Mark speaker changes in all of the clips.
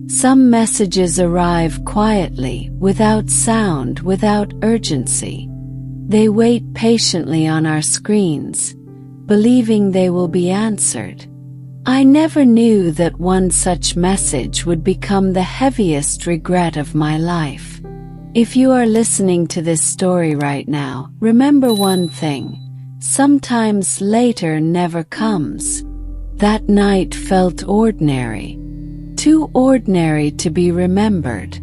Speaker 1: Some messages arrive quietly, without sound, without urgency. They wait patiently on our screens, believing they will be answered. I never knew that one such message would become the heaviest regret of my life. If you are listening to this story right now, remember one thing: sometimes later never comes. That night felt ordinary, too ordinary to be remembered.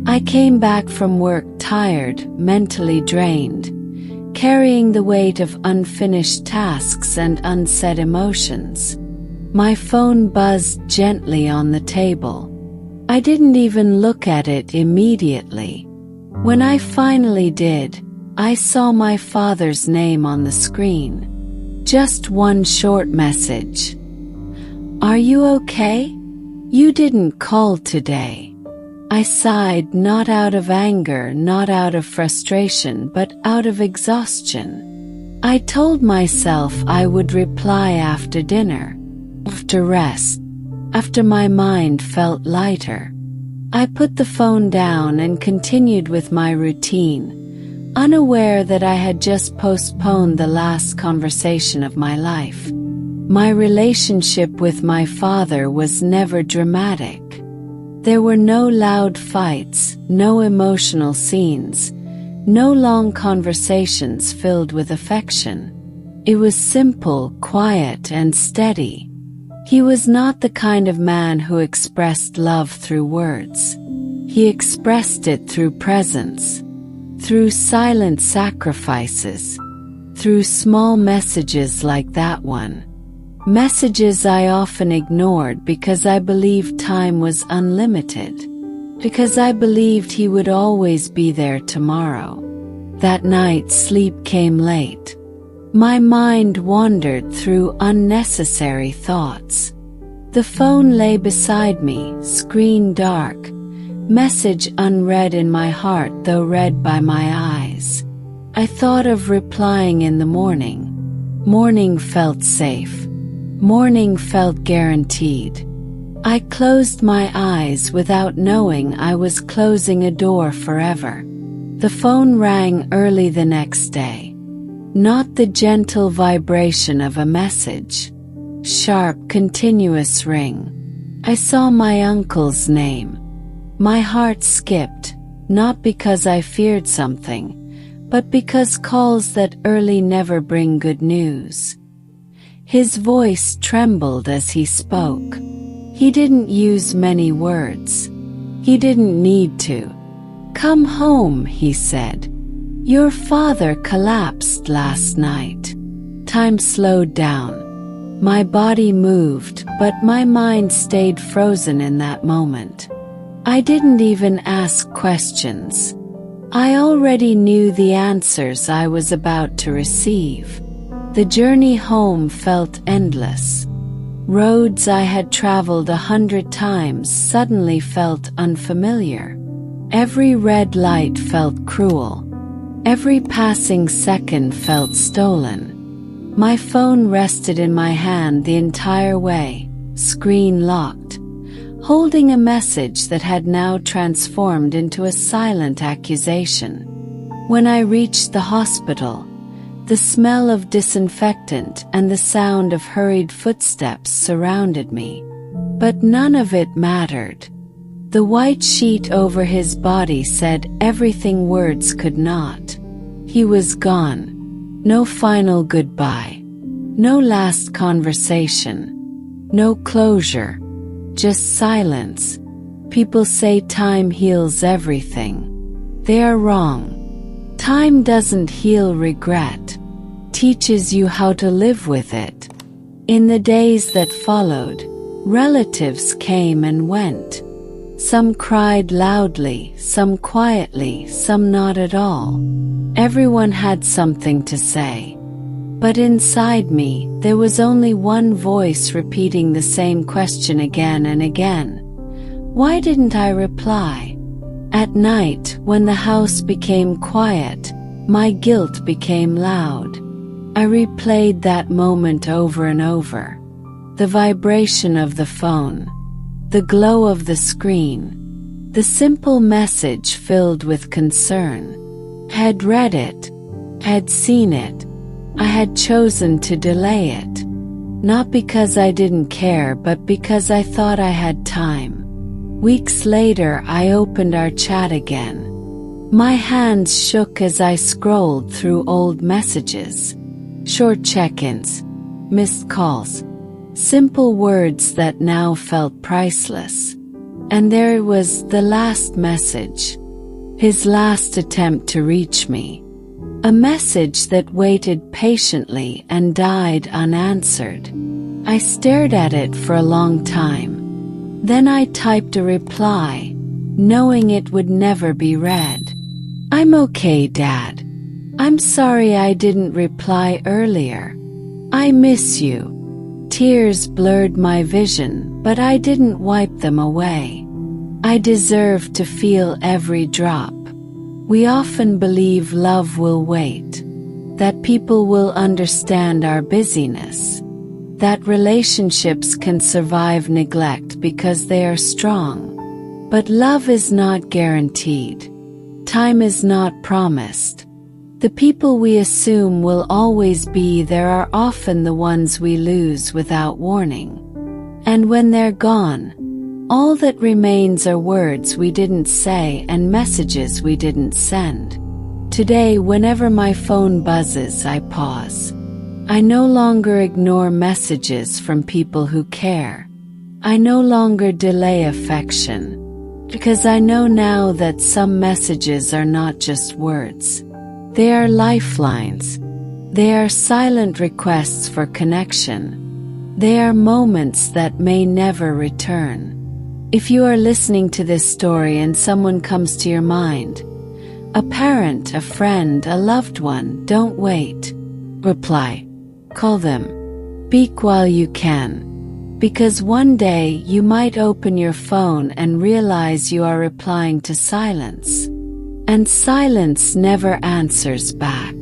Speaker 1: I came back from work tired, mentally drained, carrying the weight of unfinished tasks and unsaid emotions. My phone buzzed gently on the table. I didn't even look at it immediately. When I finally did, I saw my father's name on the screen. Just one short message. "Are you okay? You didn't call today." I sighed, not out of anger, not out of frustration, but out of exhaustion. I told myself I would reply after dinner, after rest, after my mind felt lighter. I put the phone down and continued with my routine, unaware that I had just postponed the last conversation of my life. My relationship with my father was never dramatic. There were no loud fights, no emotional scenes, no long conversations filled with affection. It was simple, quiet, and steady. He was not the kind of man who expressed love through words. He expressed it through presence, through silent sacrifices, through small messages like that one. Messages I often ignored because I believed time was unlimited, because I believed he would always be there tomorrow. That night sleep came late. My mind wandered through unnecessary thoughts. The phone lay beside me, screen dark, message unread in my heart though read by my eyes. I thought of replying in the morning. Morning felt safe. Morning felt guaranteed. I closed my eyes without knowing I was closing a door forever. The phone rang early the next day. Not the gentle vibration of a message. Sharp, continuous ring. I saw my uncle's name. My heart skipped, not because I feared something, but because calls that early never bring good news. His voice trembled as he spoke. He didn't use many words. He didn't need to. "Come home," he said. "Your father collapsed last night." Time slowed down. My body moved, but my mind stayed frozen in that moment. I didn't even ask questions. I already knew the answers I was about to receive. The journey home felt endless. Roads I had traveled 100 times suddenly felt unfamiliar. Every red light felt cruel. Every passing second felt stolen. My phone rested in my hand the entire way, screen locked, holding a message that had now transformed into a silent accusation. When I reached the hospital, the smell of disinfectant and the sound of hurried footsteps surrounded me. But none of it mattered. The white sheet over his body said everything words could not. He was gone. No final goodbye. No last conversation. No closure. Just silence. People say time heals everything. They are wrong. Time doesn't heal regret. Teaches you how to live with it. In the days that followed, relatives came and went. Some cried loudly, some quietly, some not at all. Everyone had something to say. But inside me, there was only one voice repeating the same question again and again. Why didn't I reply? At night, when the house became quiet, my guilt became loud. I replayed that moment over and over. The vibration of the phone. the glow of the screen, the simple message filled with concern. I had read it, had seen it, I had chosen to delay it. Not because I didn't care, but because I thought I had time. Weeks later, I opened our chat again. My hands shook as I scrolled through old messages. Short check-ins, missed calls, simple words that now felt priceless. And there it was, the last message. His last attempt to reach me. A message that waited patiently and died unanswered. I stared at it for a long time. Then I typed a reply, knowing it would never be read. "I'm okay, Dad. I'm sorry I didn't reply earlier. I miss you." Tears blurred my vision, but I didn't wipe them away. I deserved to feel every drop. We often believe love will wait, that people will understand our busyness, that relationships can survive neglect because they are strong. But love is not guaranteed. Time is not promised. The people we assume will always be there are often the ones we lose without warning. And when they're gone, all that remains are words we didn't say and messages we didn't send. Today, whenever my phone buzzes, I pause. I no longer ignore messages from people who care. I no longer delay affection, because I know now that some messages are not just words. They are lifelines. They are silent requests for connection. They are moments that may never return. If you are listening to this story and someone comes to your mind, a parent, a friend, a loved one, don't wait. Reply. Call them. Speak while you can. Because one day you might open your phone and realize you are replying to silence. And silence never answers back.